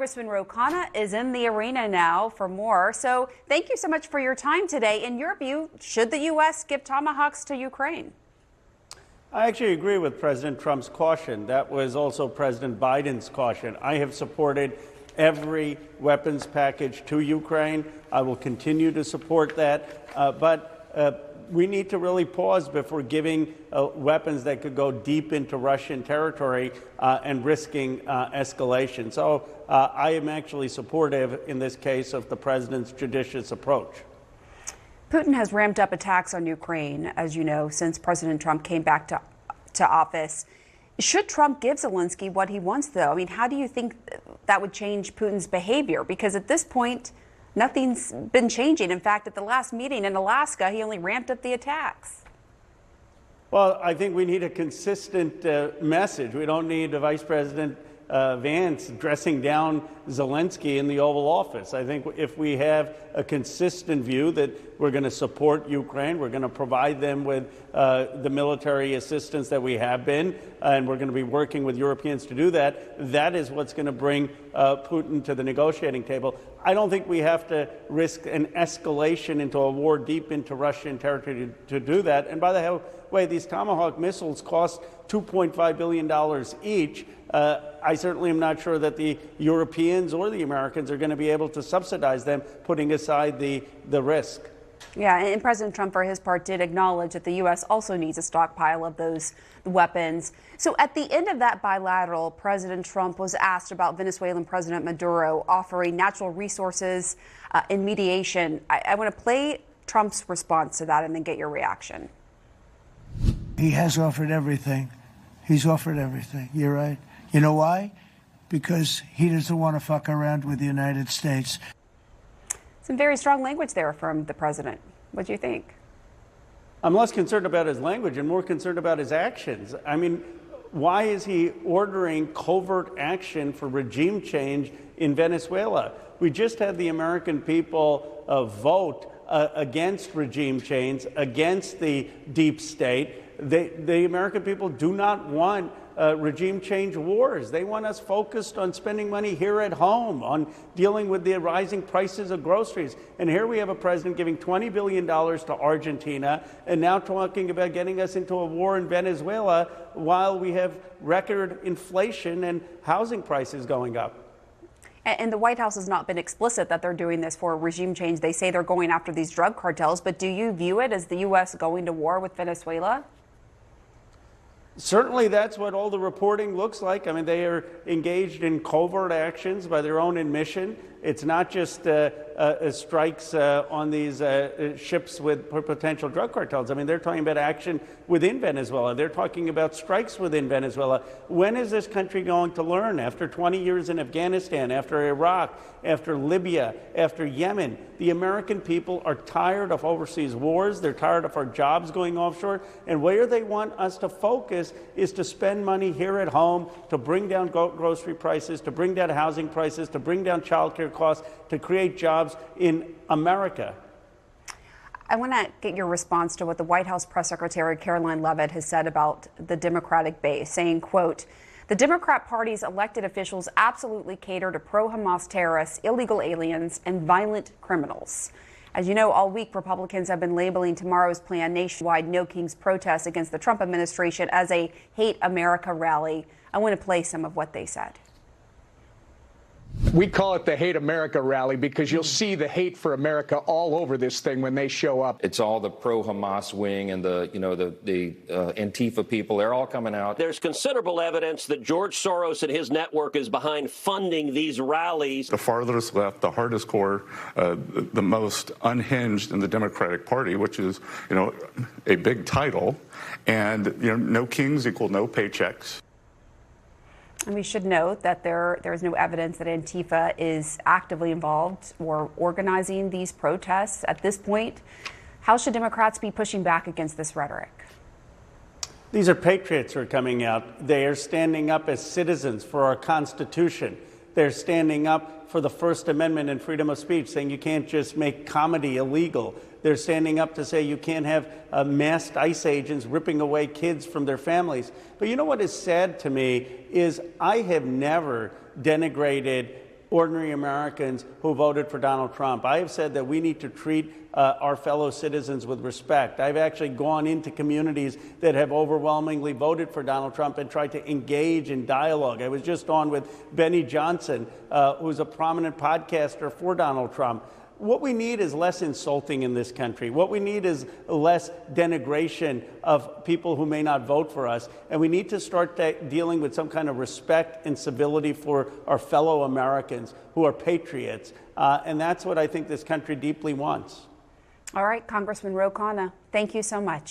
Congressman Khanna is in the arena now for more. So thank you so much for your time today. In your view, should the U.S. give tomahawks to Ukraine? I actually agree with President Trump's caution. That was also President Biden's caution. I have supported every weapons package to Ukraine. I will continue to support that. But we need to really pause before giving weapons that could go deep into Russian territory and risking escalation. So I am actually supportive in this case of the president's judicious approach. Putin has ramped up attacks on Ukraine, as you know, since President Trump came back to office. Should Trump give Zelensky what he wants, though? I mean, how do you think that would change Putin's behavior? Because at this point, nothing's been changing. In fact, at the last meeting in Alaska, he only ramped up the attacks. Well, I think we need a consistent message. We don't need a Vice President Vance dressing down Zelensky in the Oval Office. I think if we have a consistent view that we're going to support Ukraine, we're going to provide them with the military assistance that we have been, and we're going to be working with Europeans to do that, that is what's going to bring Putin to the negotiating table. I don't think we have to risk an escalation into a war deep into Russian territory to do that. And by the way, these Tomahawk missiles cost $2.5 billion each. I certainly am not sure that the Europeans or the Americans are going to be able to subsidize them, putting aside the risk. Yeah, and President Trump, for his part, did acknowledge that the U.S. also needs a stockpile of those weapons. So at the end of that bilateral, President Trump was asked about Venezuelan President Maduro offering natural resources in mediation. I want to play Trump's response to that and then get your reaction. He has offered everything. He's offered everything. You're right. You know why? Because he doesn't want to fuck around with the United States. Some very strong language there from the president. What do you think? I'm less concerned about his language and more concerned about his actions. I mean, why is he ordering covert action for regime change in Venezuela? We just had the American people vote against regime change, against the deep state. The American people do not want regime change wars. They want us focused on spending money here at home, on dealing with the rising prices of groceries. And here we have a president giving $20 billion to Argentina and now talking about getting us into a war in Venezuela while we have record inflation and housing prices going up. And the White House has not been explicit that they're doing this for regime change. They say they're going after these drug cartels. But do you view it as the U.S. going to war with Venezuela? Certainly, that's what all the reporting looks like. I mean, they are engaged in covert actions by their own admission. It's not just strikes on these ships with potential drug cartels. I mean, they're talking about action within Venezuela. They're talking about strikes within Venezuela. When is this country going to learn? After 20 years in Afghanistan, after Iraq, after Libya, after Yemen, the American people are tired of overseas wars. They're tired of our jobs going offshore. And where they want us to focus is to spend money here at home, to bring down grocery prices, to bring down housing prices, to bring down child care costs, to create jobs in America. I want to get your response to what the White House press secretary Caroline Leavitt has said about the Democratic base, saying, quote, "The Democrat Party's elected officials absolutely cater to pro-Hamas terrorists, illegal aliens, and violent criminals." As you know, all week, Republicans have been labeling tomorrow's planned nationwide No Kings protest against the Trump administration as a Hate America rally. I want to play some of what they said. We call it the Hate America rally because you'll see the hate for America all over this thing when they show up. It's all the pro-Hamas wing and the Antifa people. They're all coming out. There's considerable evidence that George Soros and his network is behind funding these rallies. The farthest left, the hardest core, the most unhinged in the Democratic Party, which is, a big title. And, no kings equal no paychecks. And we should note that there is no evidence that Antifa is actively involved or organizing these protests at this point. How should Democrats be pushing back against this rhetoric? These are patriots who are coming out. They are standing up as citizens for our Constitution. They're standing up for the First Amendment and freedom of speech, saying you can't just make comedy illegal. They're standing up to say you can't have masked ICE agents ripping away kids from their families. But you know what is sad to me is I have never denigrated ordinary Americans who voted for Donald Trump. I have said that we need to treat our fellow citizens with respect. I've actually gone into communities that have overwhelmingly voted for Donald Trump and tried to engage in dialogue. I was just on with Benny Johnson, who's a prominent podcaster for Donald Trump. What we need is less insulting in this country. What we need is less denigration of people who may not vote for us. And we need to start dealing with some kind of respect and civility for our fellow Americans who are patriots. And that's what I think this country deeply wants. All right, Congressman Ro Khanna, thank you so much.